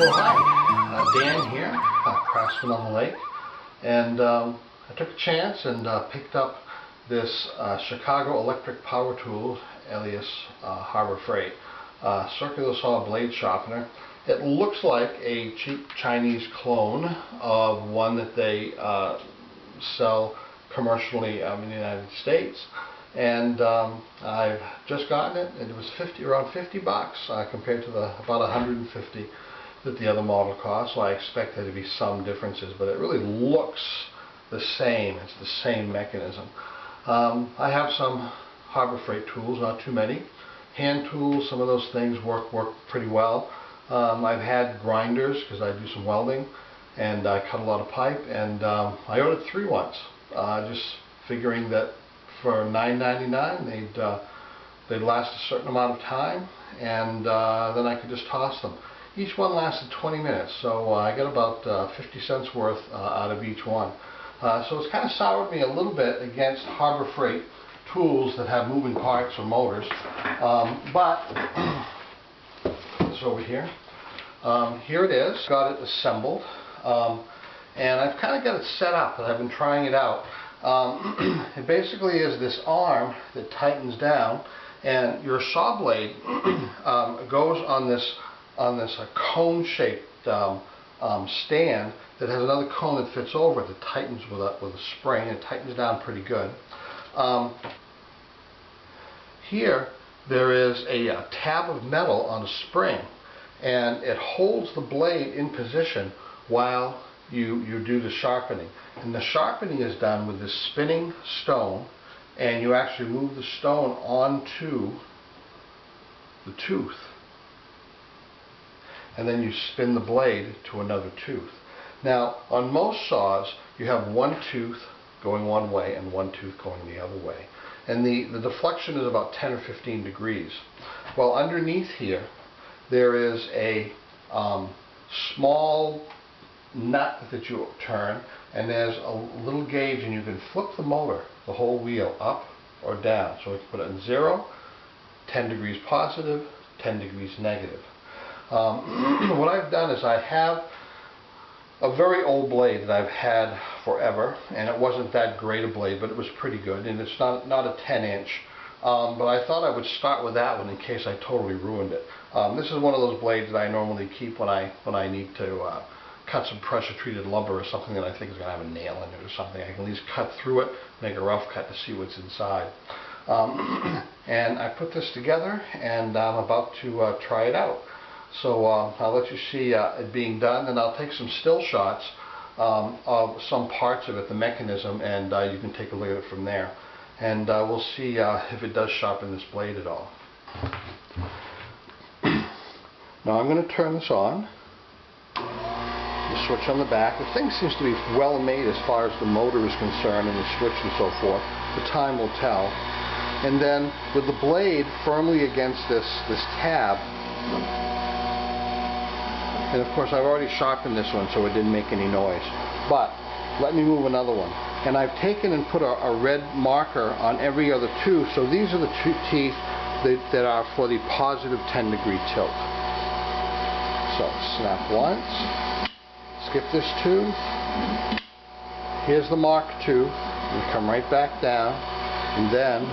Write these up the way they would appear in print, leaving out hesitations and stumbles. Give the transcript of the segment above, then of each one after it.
Well, hi, Dan here, craftsman on the lake, and I took a chance and picked up this Chicago electric power tool, alias Harbor Freight, circular saw blade sharpener. It looks like a cheap Chinese clone of one that they sell commercially in the United States. And I've just gotten it, and it was around 50 bucks compared to the about 150 that the other model cost. So I expect there to be some differences, but it really looks the same. It's the same mechanism. I have some Harbor Freight tools, not too many. Hand tools, some of those things work pretty well. I've had grinders because I do some welding, and I cut a lot of pipe, and I ordered 3 once, just figuring that for $9.99 they'd last a certain amount of time, and then I could just toss them. Each one lasted 20 minutes, so I got about 50 cents worth out of each one. So it's kind of soured me a little bit against Harbor Freight tools that have moving parts or motors. But put this over here. Here it is. Got it assembled, and I've kind of got it set up, and I've been trying it out. It basically is this arm that tightens down, and your saw blade goes on this cone-shaped stand that has another cone that fits over it that tightens with a spring. It tightens down pretty good. Here there is a tab of metal on a spring, and it holds the blade in position while you do the sharpening. And the sharpening is done with this spinning stone, and you actually move the stone onto the tooth, and then you spin the blade to another tooth. Now, on most saws, you have one tooth going one way and one tooth going the other way. And the deflection is about 10 or 15 degrees. Well, underneath here, there is a small nut that you turn, and there's a little gauge, and you can flip the motor, the whole wheel, up or down. So we can put it in 0, 10 degrees positive, 10 degrees negative. What I've done is I have a very old blade that I've had forever, and it wasn't that great a blade, but it was pretty good, and it's not a 10-inch. But I thought I would start with that one in case I totally ruined it. This is one of those blades that I normally keep when I need to cut some pressure-treated lumber or something that I think is going to have a nail in it or something. I can at least cut through it, make a rough cut to see what's inside. And I put this together, and I'm about to try it out. So I'll let you see it being done, and I'll take some still shots of some parts of it, the mechanism, and you can take a look at it from there. And we'll see if it does sharpen this blade at all. Now I'm going to turn this on. The switch on the back. The thing seems to be well made as far as the motor is concerned, and the switch and so forth. The time will tell. And then with the blade firmly against this tab, and of course I've already sharpened this one so it didn't make any noise. But let me move another one. And I've taken and put a red marker on every other tooth. So these are the two teeth that are for the positive 10-degree tilt. So snap once. Skip this tooth. Here's the marked tooth. And come right back down. And then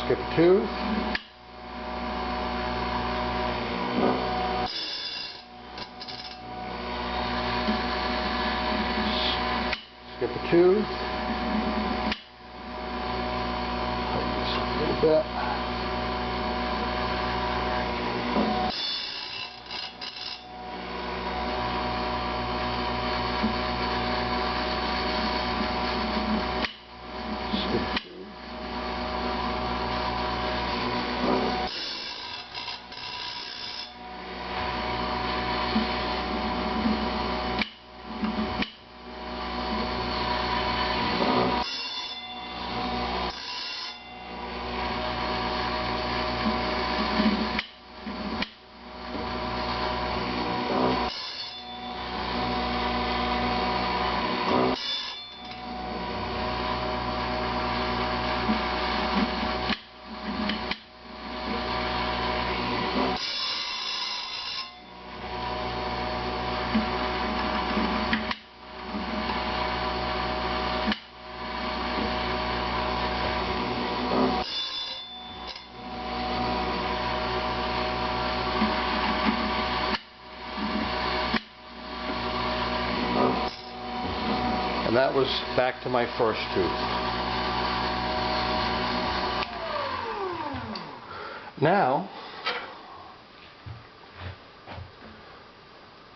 skip a tooth. Skip a tooth. Tighten this a little bit. that was back to my first tooth. Now,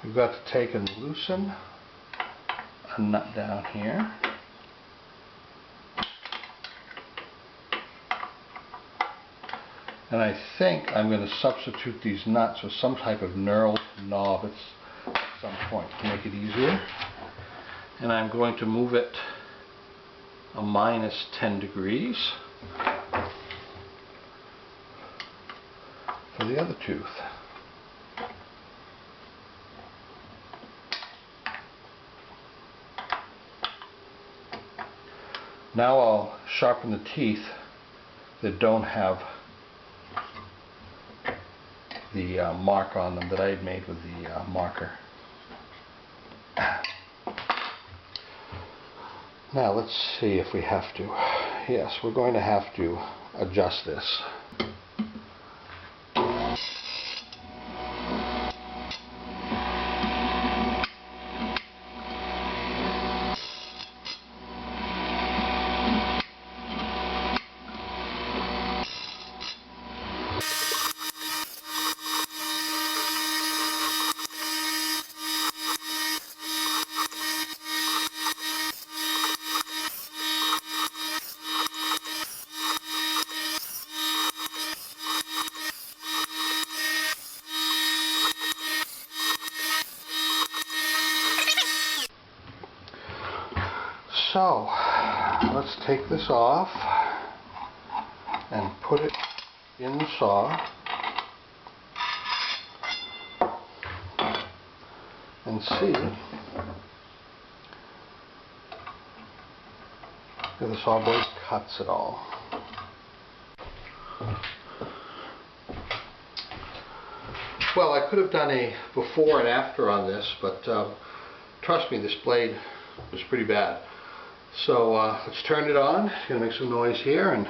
we've got to take and loosen a nut down here. And I think I'm going to substitute these nuts with some type of knurled knob at some point to make it easier. And I'm going to move it a minus 10 degrees for the other tooth. Now I'll sharpen the teeth that don't have the mark on them that I had made with the marker. Now let's see if we have to. Yes, we're going to have to adjust this. So, let's take this off and put it in the saw and see if the saw blade cuts at all. Well, I could have done a before and after on this, but trust me, this blade was pretty bad. So let's turn it on. It's going to make some noise here and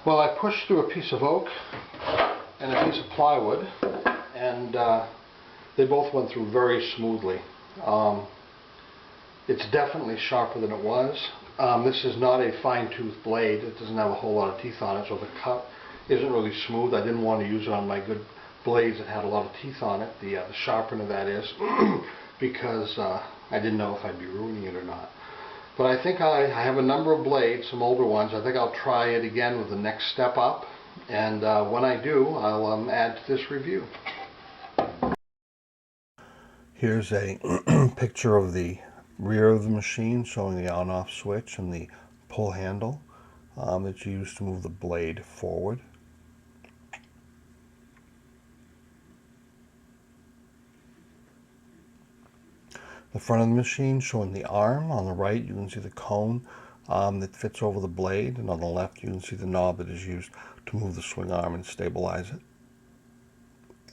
well, I pushed through a piece of oak and a piece of plywood, and they both went through very smoothly. It's definitely sharper than it was. This is not a fine-tooth blade. It doesn't have a whole lot of teeth on it, so the cut isn't really smooth. I didn't want to use it on my good blades that had a lot of teeth on it, the sharpener that is, because I didn't know if I'd be ruining it or not. But I think I have a number of blades, some older ones. I think I'll try it again with the next step up. And when I do, I'll add to this review. Here's a picture of the rear of the machine showing the on-off switch and the pull handle that's used to move the blade forward. The front of the machine showing the arm. On the right you can see the cone that fits over the blade, and on the left you can see the knob that is used to move the swing arm and stabilize it.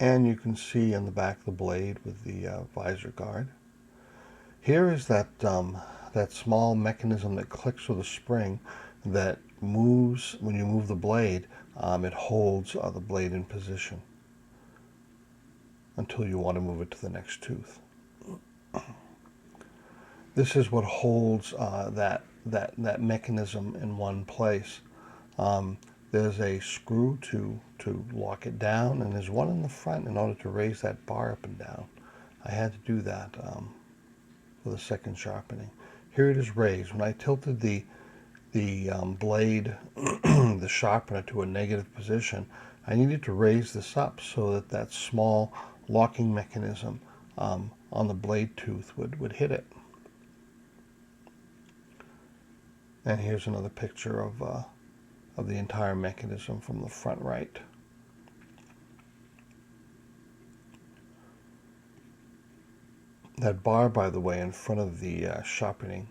And you can see in the back of the blade with the visor guard. Here is that small mechanism that clicks with a spring that moves when you move the blade. It holds the blade in position until you want to move it to the next tooth. This is what holds that mechanism in one place. There's a screw to lock it down, and there's one in the front in order to raise that bar up and down. I had to do that for the second sharpening. Here it is raised. When I tilted the the blade, the sharpener, to a negative position, I needed to raise this up so that that small locking mechanism on the blade tooth would hit it. And here's another picture of the entire mechanism from the front right. That bar, by the way, in front of the sharpening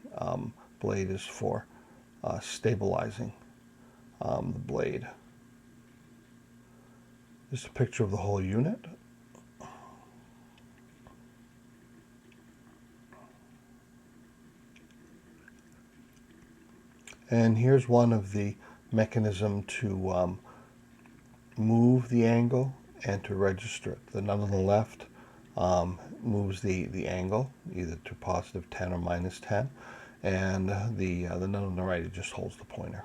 blade is for stabilizing the blade. Just a picture of the whole unit. And here's one of the mechanism to move the angle and to register it. The nut on the left moves the angle either to +10 or -10, and the nut on the right, it just holds the pointer.